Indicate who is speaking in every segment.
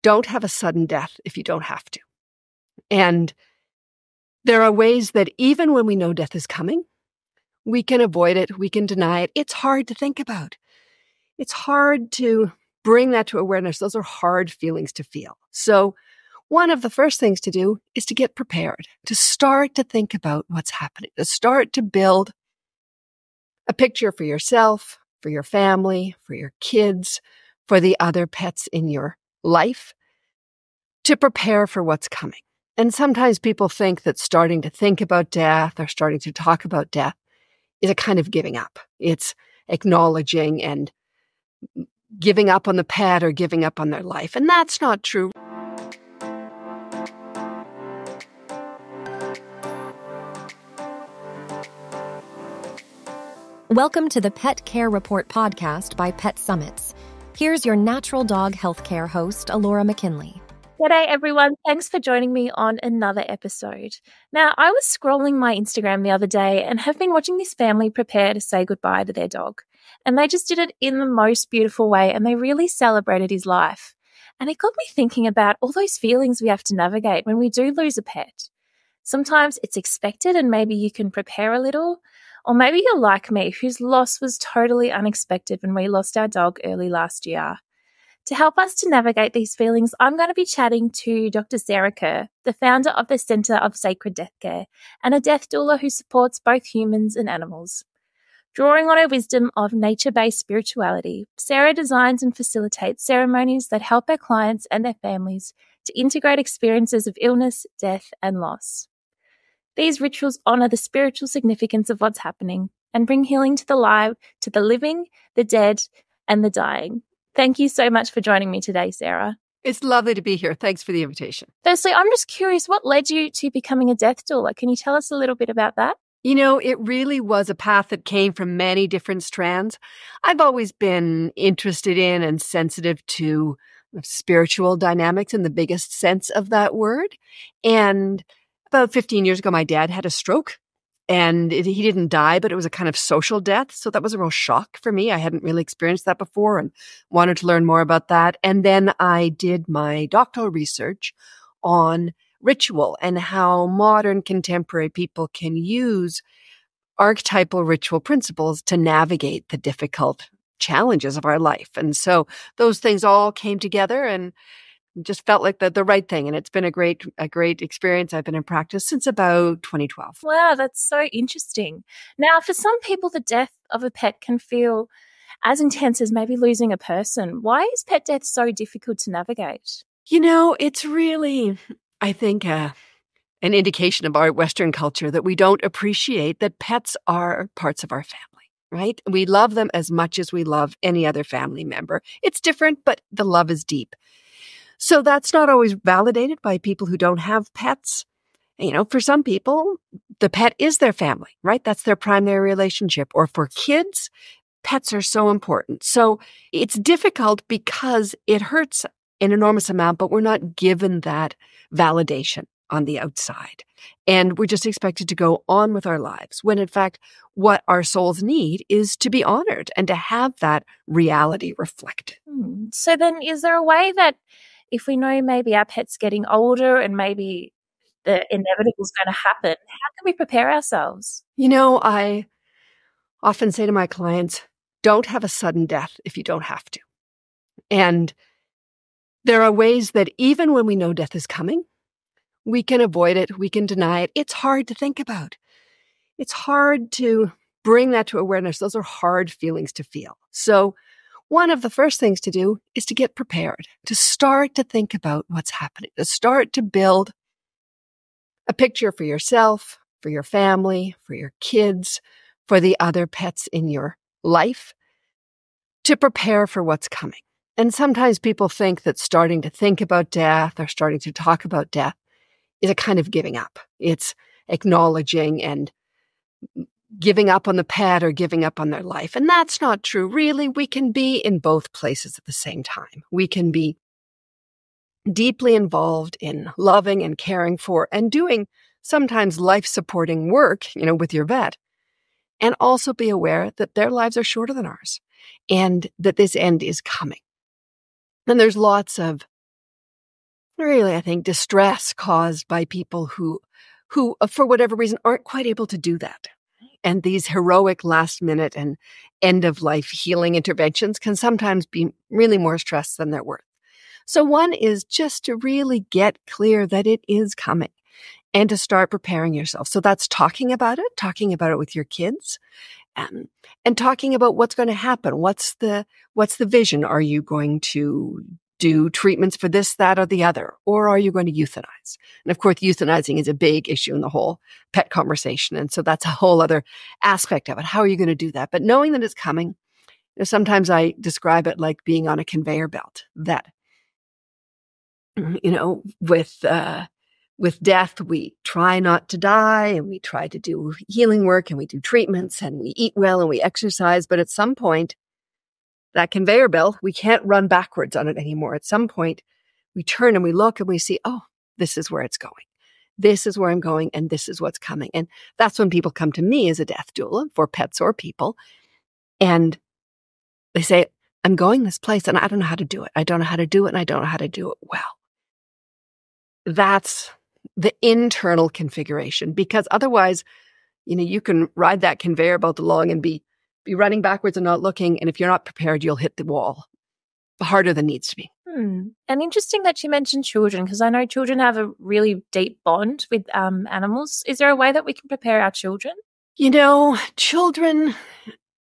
Speaker 1: don't have a sudden death if you don't have to. And there are ways that even when we know death is coming, we can avoid it, we can deny it. It's hard to think about. It's hard to bring that to awareness. Those are hard feelings to feel. So one of the first things to do is to get prepared, to start to think about what's happening, to start to build a picture for yourself, for your family, for your kids, for the other pets in your life, to prepare for what's coming. And sometimes people think that starting to think about death or starting to talk about death is a kind of giving up. It's acknowledging and giving up on the pet or giving up on their life. And that's not true.
Speaker 2: Welcome to the Pet Care Report podcast by Pet Summits. Here's your natural dog healthcare host, Alora McKinley.
Speaker 3: G'day everyone, thanks for joining me on another episode. Now, I was scrolling my Instagram the other day and have been watching this family prepare to say goodbye to their dog. And they just did it in the most beautiful way and they really celebrated his life. And it got me thinking about all those feelings we have to navigate when we do lose a pet. Sometimes it's expected and maybe you can prepare a little, or maybe you're like me, whose loss was totally unexpected when we lost our dog early last year. To help us to navigate these feelings, I'm going to be chatting to Dr. Sarah Kerr, the founder of the Centre of Sacred Death Care, and a death doula who supports both humans and animals. Drawing on her wisdom of nature-based spirituality, Sarah designs and facilitates ceremonies that help her clients and their families to integrate experiences of illness, death, and loss. These rituals honour the spiritual significance of what's happening and bring healing to the living, the dead, and the dying. Thank you so much for joining me today, Sarah.
Speaker 1: It's lovely to be here. Thanks for the invitation.
Speaker 3: Firstly, I'm just curious, what led you to becoming a death doula? Can you tell us a little bit about that?
Speaker 1: You know, it really was a path that came from many different strands. I've always been interested in and sensitive to spiritual dynamics in the biggest sense of that word. And about 15 years ago, my dad had a stroke. And he didn't die, but it was a kind of social death. So that was a real shock for me. I hadn't really experienced that before and wanted to learn more about that. And then I did my doctoral research on ritual and how modern contemporary people can use archetypal ritual principles to navigate the difficult challenges of our life. And so those things all came together and just felt like the right thing. And it's been a great experience. I've been in practice since about 2012.
Speaker 3: Wow, that's so interesting. Now, for some people, the death of a pet can feel as intense as maybe losing a person. Why is pet death so difficult to navigate?
Speaker 1: You know, it's really, I think, an indication of our Western culture that we don't appreciate that pets are parts of our family, right? We love them as much as we love any other family member. It's different, but the love is deep. So that's not always validated by people who don't have pets. You know, for some people, the pet is their family, right? That's their primary relationship. Or for kids, pets are so important. So it's difficult because it hurts an enormous amount, but we're not given that validation on the outside. And we're just expected to go on with our lives when in fact, what our souls need is to be honored and to have that reality reflected.
Speaker 3: So then is there a way that if we know maybe our pet's getting older and maybe the inevitable is going to happen, how can we prepare ourselves?
Speaker 1: You know, I often say to my clients, don't have a sudden death if you don't have to. And there are ways that even when we know death is coming, we can avoid it, we can deny it. It's hard to think about. It's hard to bring that to awareness. Those are hard feelings to feel. So one of the first things to do is to get prepared, to start to think about what's happening, to start to build a picture for yourself, for your family, for your kids, for the other pets in your life, to prepare for what's coming. And sometimes people think that starting to think about death or starting to talk about death is a kind of giving up. It's acknowledging and giving up on the pet or giving up on their life. And that's not true. Really, we can be in both places at the same time. We can be deeply involved in loving and caring for and doing sometimes life-supporting work, with your vet, and also be aware that their lives are shorter than ours and that this end is coming. And there's lots of really, I think, distress caused by people who, for whatever reason, aren't quite able to do that. And these heroic last-minute and end-of-life healing interventions can sometimes be really more stress than they're worth. So one is just to really get clear that it is coming and to start preparing yourself. So that's talking about it with your kids, and talking about what's going to happen. What's the vision? Are you going to do treatments for this, that, or the other? Or are you going to euthanize? And of course, euthanizing is a big issue in the whole pet conversation. And so that's a whole other aspect of it. How are you going to do that? But knowing that it's coming, sometimes I describe it like being on a conveyor belt that, with death, we try not to die and we try to do healing work and we do treatments and we eat well and we exercise. But at some point, that conveyor belt, we can't run backwards on it anymore. At some point, we turn and we look and we see, oh, this is where it's going. This is where I'm going and this is what's coming. And that's when people come to me as a death doula for pets or people. And they say, I'm going this place and I don't know how to do it. I don't know how to do it and I don't know how to do it well. That's the internal configuration, because otherwise, you can ride that conveyor belt along and be running backwards and not looking. And if you're not prepared, you'll hit the wall harder than needs to be.
Speaker 3: And interesting that you mentioned children, because I know children have a really deep bond with animals. Is there a way that we can prepare our children?
Speaker 1: Children,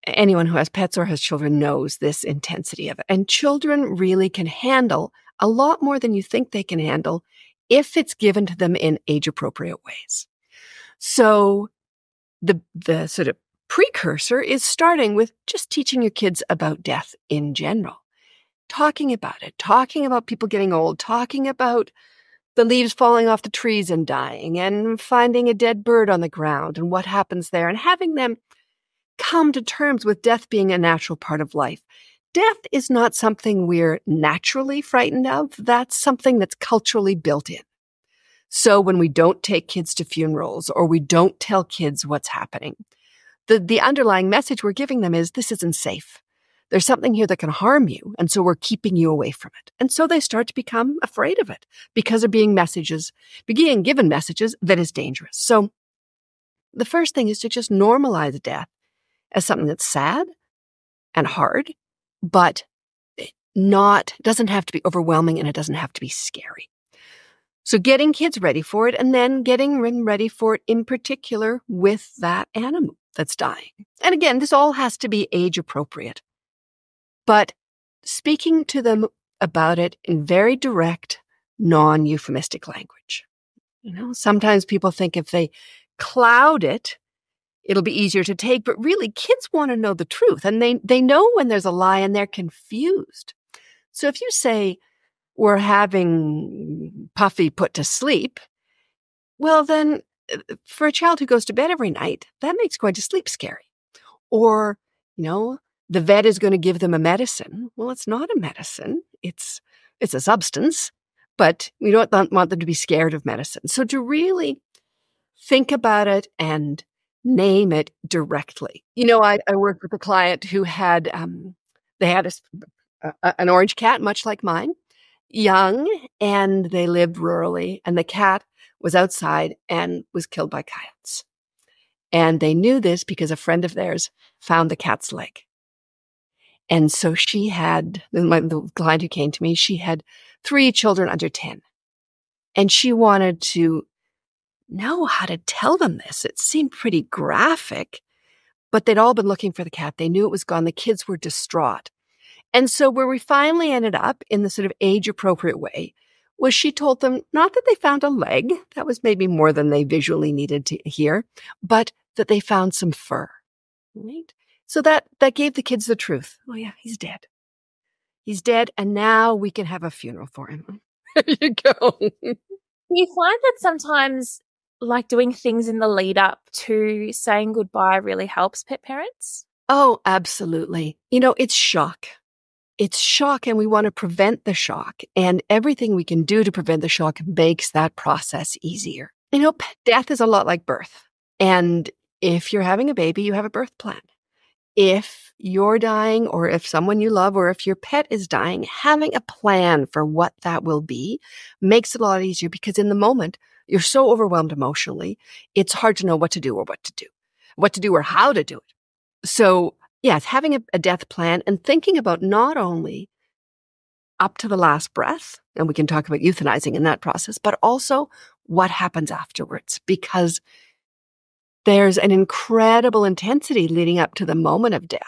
Speaker 1: anyone who has pets or has children knows this intensity of it. And children really can handle a lot more than you think they can handle if it's given to them in age-appropriate ways. So the sort of precursor is starting with just teaching your kids about death in general. Talking about it, talking about people getting old, talking about the leaves falling off the trees and dying, and finding a dead bird on the ground and what happens there, and having them come to terms with death being a natural part of life. Death is not something we're naturally frightened of. That's something that's culturally built in. So when we don't take kids to funerals or we don't tell kids what's happening, the underlying message we're giving them is this isn't safe. There's something here that can harm you, and so we're keeping you away from it. And so they start to become afraid of it because of being given messages that is dangerous. So the first thing is to just normalize death as something that's sad and hard, but doesn't have to be overwhelming and it doesn't have to be scary. So getting kids ready for it, and then getting them ready for it in particular with that animal that's dying. And again, this all has to be age appropriate, but speaking to them about it in very direct, non-euphemistic language. Sometimes people think if they cloud it, it'll be easier to take, but really kids want to know the truth, and they know when there's a lie and they're confused. So if you say, we're having Puffy put to sleep, well then, for a child who goes to bed every night, that makes going to sleep scary. Or, the vet is going to give them a medicine. Well, it's not a medicine. It's a substance, but we don't want them to be scared of medicine. So to really think about it and name it directly. I worked with a client who had, they had an orange cat, much like mine, young, and they lived rurally, and the cat was outside and was killed by coyotes. And they knew this because a friend of theirs found the cat's leg. And so the client who came to me, she had 3 children under 10. And she wanted to know how to tell them this. It seemed pretty graphic, but they'd all been looking for the cat. They knew it was gone. The kids were distraught. And so where we finally ended up in the sort of age-appropriate way was she told them not that they found a leg, that was maybe more than they visually needed to hear, but that they found some fur, right? So that gave the kids the truth. Oh yeah, he's dead. He's dead, and now we can have a funeral for him. There you go.
Speaker 3: Do you find that sometimes, like doing things in the lead up to saying goodbye really helps pet parents?
Speaker 1: Oh, absolutely. It's shock. It's shock, and we want to prevent the shock. And everything we can do to prevent the shock makes that process easier. Death is a lot like birth. And if you're having a baby, you have a birth plan. if you're dying, or if someone you love, or if your pet is dying, having a plan for what that will be makes it a lot easier, because in the moment, you're so overwhelmed emotionally, it's hard to know what to do or how to do it. So yes, having a death plan and thinking about not only up to the last breath, and we can talk about euthanizing in that process, but also what happens afterwards, because there's an incredible intensity leading up to the moment of death.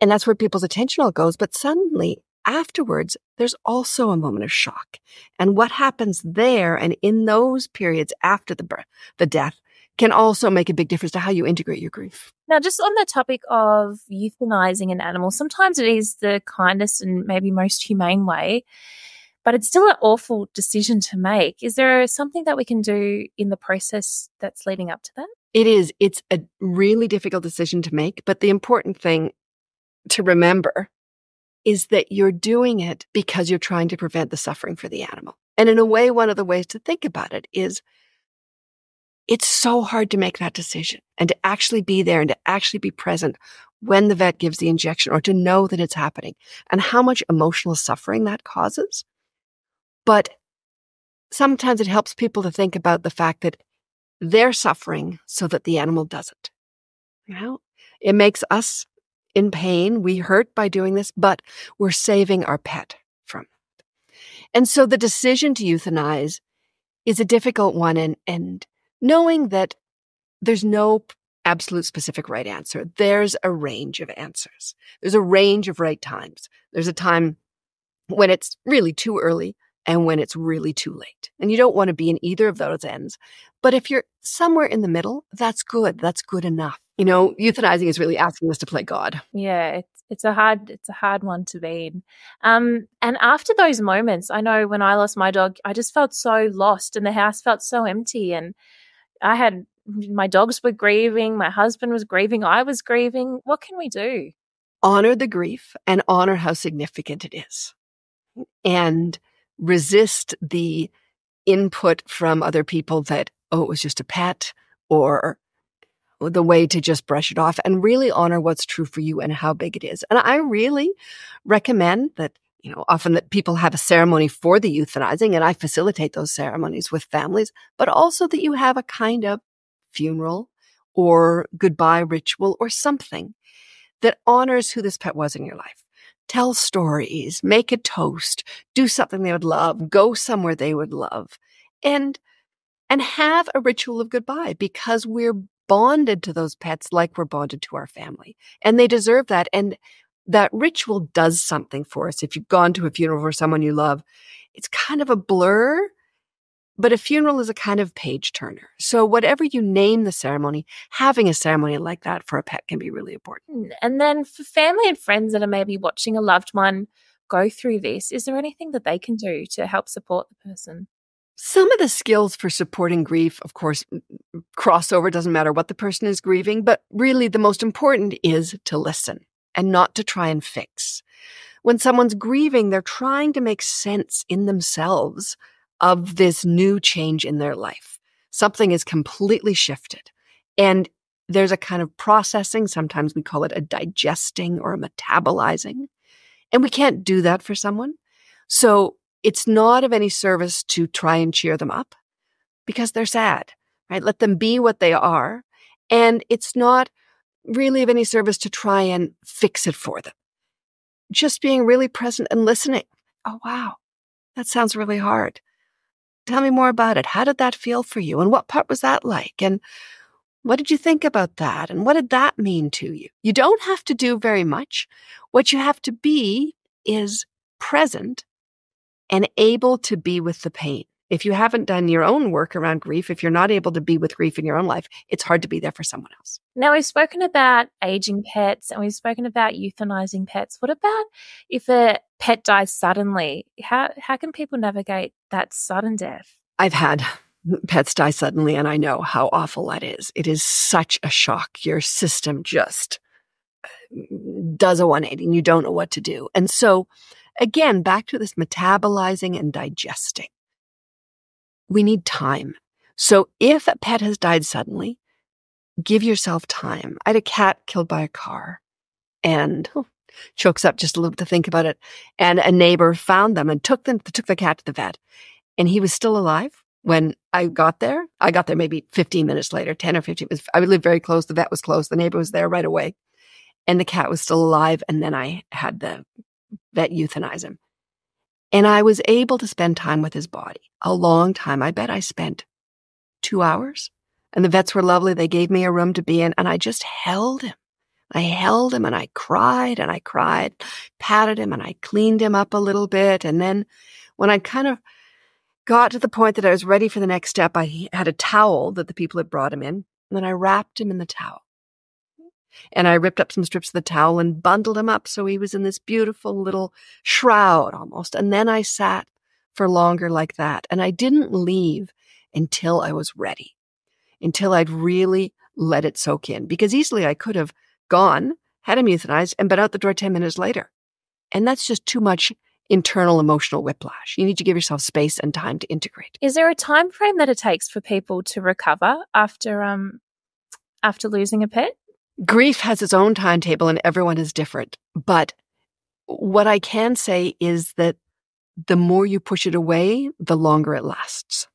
Speaker 1: And that's where people's attention all goes. But suddenly, afterwards, there's also a moment of shock. And what happens there and in those periods after the death can also make a big difference to how you integrate your grief.
Speaker 3: Now, just on the topic of euthanizing an animal, sometimes it is the kindest and maybe most humane way, but it's still an awful decision to make. Is there something that we can do in the process that's leading up to that?
Speaker 1: It is. It's a really difficult decision to make, but the important thing to remember is that you're doing it because you're trying to prevent the suffering for the animal. And in a way, one of the ways to think about it is it's so hard to make that decision and to actually be there and to actually be present when the vet gives the injection, or to know that it's happening, and how much emotional suffering that causes. But sometimes it helps people to think about the fact that they're suffering so that the animal doesn't. It makes us in pain. We hurt by doing this, but we're saving our pet from it. And so the decision to euthanize is a difficult one, and knowing that there's no absolute specific right answer. There's a range of answers. There's a range of right times. There's a time when it's really too early and when it's really too late. And you don't want to be in either of those ends. But if you're somewhere in the middle, that's good. That's good enough. Euthanizing is really asking us to play God.
Speaker 3: Yeah, it's a hard one to be in. And after those moments, I know when I lost my dog, I just felt so lost, and the house felt so empty, and my dogs were grieving, my husband was grieving, I was grieving. What can we do?
Speaker 1: Honor the grief and honor how significant it is, and resist the input from other people that, it was just a pet, or the way to just brush it off, and really honor what's true for you and how big it is. And I really recommend that, often that people have a ceremony for the euthanizing, and I facilitate those ceremonies with families, but also that you have a kind of funeral or goodbye ritual or something that honors who this pet was in your life. Tell stories, make a toast, do something they would love, go somewhere they would love, and have a ritual of goodbye, because we're bonded to those pets like we're bonded to our family, and they deserve that. And that ritual does something for us. If you've gone to a funeral for someone you love, it's kind of a blur, but a funeral is a kind of page turner. So whatever you name the ceremony, having a ceremony like that for a pet can be really important.
Speaker 3: And then for family and friends that are maybe watching a loved one go through this, is there anything that they can do to help support the person?
Speaker 1: Some of the skills for supporting grief, of course, crossover, doesn't matter what the person is grieving, but really the most important is to listen and not to try and fix. When someone's grieving, they're trying to make sense in themselves of this new change in their life. Something is completely shifted, and there's a kind of processing. Sometimes we call it a digesting or a metabolizing, and we can't do that for someone. So it's not of any service to try and cheer them up because they're sad, right? Let them be what they are. And it's not really of any service to try and fix it for them. Just being really present and listening. Oh, wow, that sounds really hard. Tell me more about it. How did that feel for you? And what part was that like? And what did you think about that? And what did that mean to you? You don't have to do very much. What you have to be is present and able to be with the pain. If you haven't done your own work around grief, if you're not able to be with grief in your own life, it's hard to be there for someone else.
Speaker 3: Now, we've spoken about aging pets and we've spoken about euthanizing pets. What about if a pet dies suddenly? How can people navigate that sudden death?
Speaker 1: I've had pets die suddenly, and I know how awful that is. It is such a shock. Your system just does a 180 and you don't know what to do. And so, again, back to this metabolizing and digesting. We need time. So if a pet has died suddenly, give yourself time. I had a cat killed by a car, and chokes up just a little bit to think about it. And a neighbor found them and took the cat to the vet, and he was still alive when I got there. I got there maybe 15 minutes later, 10 or 15 minutes. I lived very close. The vet was close. The neighbor was there right away, and the cat was still alive. And then I had the vet euthanize him. And I was able to spend time with his body, a long time. I bet I spent 2 hours. And the vets were lovely. They gave me a room to be in, and I just held him. I held him and I cried, patted him, and I cleaned him up a little bit. And then when I kind of got to the point that I was ready for the next step, I had a towel that the people had brought him in, and then I wrapped him in the towel. And I ripped up some strips of the towel and bundled him up so he was in this beautiful little shroud almost. And then I sat for longer like that. And I didn't leave until I was ready, until I'd really let it soak in. Because easily I could have gone, had him euthanized, and been out the door 10 minutes later. And that's just too much internal emotional whiplash. You need to give yourself space and time to integrate.
Speaker 3: Is there a time frame that it takes for people to recover after losing a pet?
Speaker 1: Grief has its own timetable and everyone is different. But what I can say is that the more you push it away, the longer it lasts.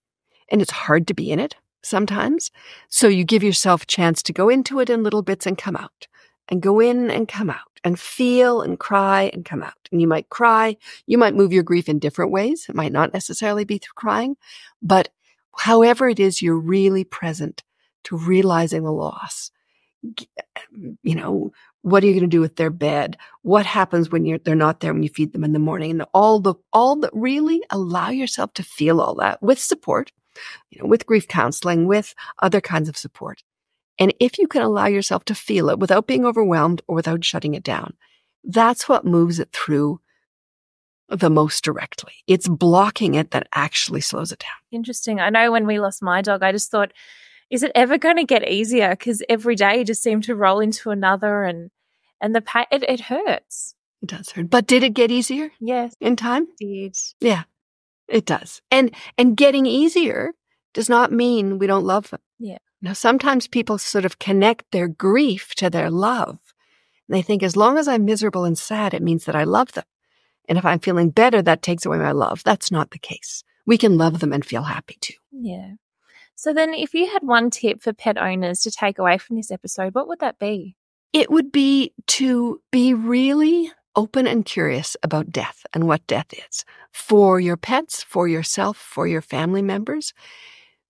Speaker 1: And it's hard to be in it sometimes. So you give yourself a chance to go into it in little bits and come out, and go in and come out, and feel and cry and come out. And you might cry. You might move your grief in different ways. It might not necessarily be through crying, but however it is, you're really present to realizing the loss. You know, what are you going to do with their bed? What happens when they're not there when you feed them in the morning? And all that really allow yourself to feel all that with support, with grief counseling, with other kinds of support. And if you can allow yourself to feel it without being overwhelmed or without shutting it down, that's what moves it through the most directly. It's blocking it that actually slows it down.
Speaker 3: Interesting. I know when we lost my dog, I just thought, is it ever going to get easier? Because every day just seemed to roll into another, and the pain, it hurts.
Speaker 1: It does hurt. But did it get easier?
Speaker 3: Yes.
Speaker 1: In time?
Speaker 3: It did.
Speaker 1: Yeah, it does. And getting easier does not mean we don't love them.
Speaker 3: Yeah.
Speaker 1: Now, sometimes people sort of connect their grief to their love. And they think as long as I'm miserable and sad, it means that I love them. And if I'm feeling better, that takes away my love. That's not the case. We can love them and feel happy too.
Speaker 3: Yeah. So then if you had one tip for pet owners to take away from this episode, what would that be?
Speaker 1: It would be to be really open and curious about death and what death is for your pets, for yourself, for your family members.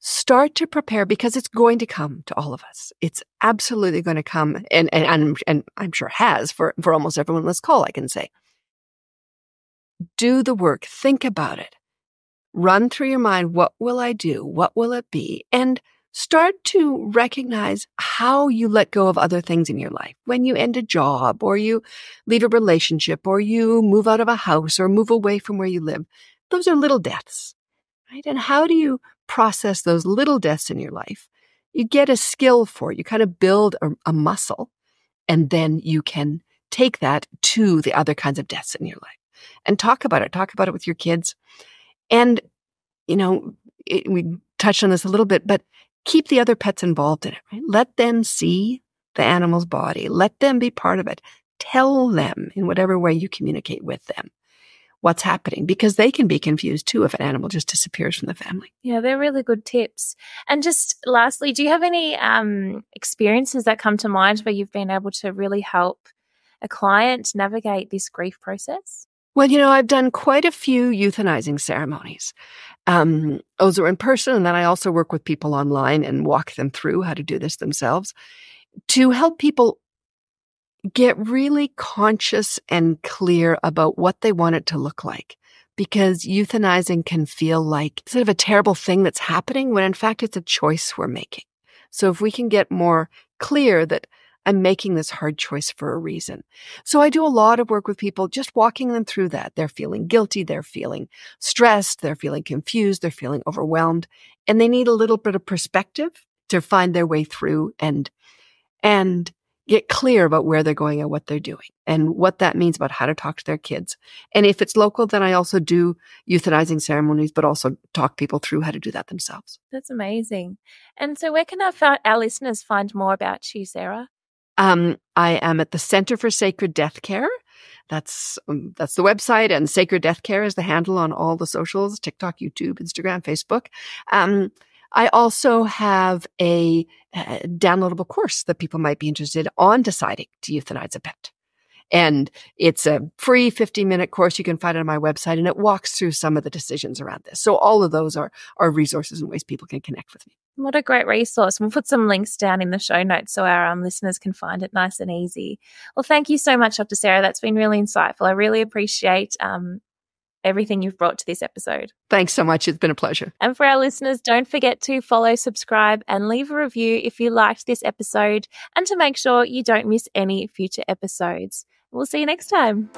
Speaker 1: Start to prepare because it's going to come to all of us. It's absolutely going to come, and I'm sure has for almost everyone on this call, I can say. Do the work. Think about it. Run through your mind, what will I do? What will it be? And start to recognize how you let go of other things in your life. When you end a job, or you leave a relationship, or you move out of a house, or move away from where you live. Those are little deaths, right? And how do you process those little deaths in your life? You get a skill for it. You kind of build a muscle, and then you can take that to the other kinds of deaths in your life and talk about it. Talk about it with your kids. And, we touched on this a little bit, but keep the other pets involved in it, right? Let them see the animal's body. Let them be part of it. Tell them in whatever way you communicate with them what's happening, because they can be confused too if an animal just disappears from the family.
Speaker 3: Yeah, they're really good tips. And just lastly, do you have any experiences that come to mind where you've been able to really help a client navigate this grief process?
Speaker 1: Well, I've done quite a few euthanizing ceremonies. Those are in person, and then I also work with people online and walk them through how to do this themselves to help people get really conscious and clear about what they want it to look like. Because euthanizing can feel like sort of a terrible thing that's happening when in fact it's a choice we're making. So if we can get more clear that I'm making this hard choice for a reason. So I do a lot of work with people, just walking them through that. They're feeling guilty. They're feeling stressed. They're feeling confused. They're feeling overwhelmed. And they need a little bit of perspective to find their way through and get clear about where they're going and what they're doing and what that means about how to talk to their kids. And if it's local, then I also do euthanizing ceremonies, but also talk people through how to do that themselves.
Speaker 3: That's amazing. And so where can our listeners find more about you, Sarah?
Speaker 1: I am at the Center for Sacred Death Care. That's the website, and Sacred Death Care is the handle on all the socials, TikTok, YouTube, Instagram, Facebook. I also have a downloadable course that people might be interested on deciding to euthanize a pet. And it's a free 50-minute course. You can find it on my website, and it walks through some of the decisions around this. So all of those are resources and ways people can connect with me.
Speaker 3: What a great resource. We'll put some links down in the show notes so our listeners can find it nice and easy. Well, thank you so much, Dr. Sarah. That's been really insightful. I really appreciate everything you've brought to this episode.
Speaker 1: Thanks so much. It's been a pleasure.
Speaker 3: And for our listeners, don't forget to follow, subscribe, and leave a review if you liked this episode, and to make sure you don't miss any future episodes. We'll see you next time.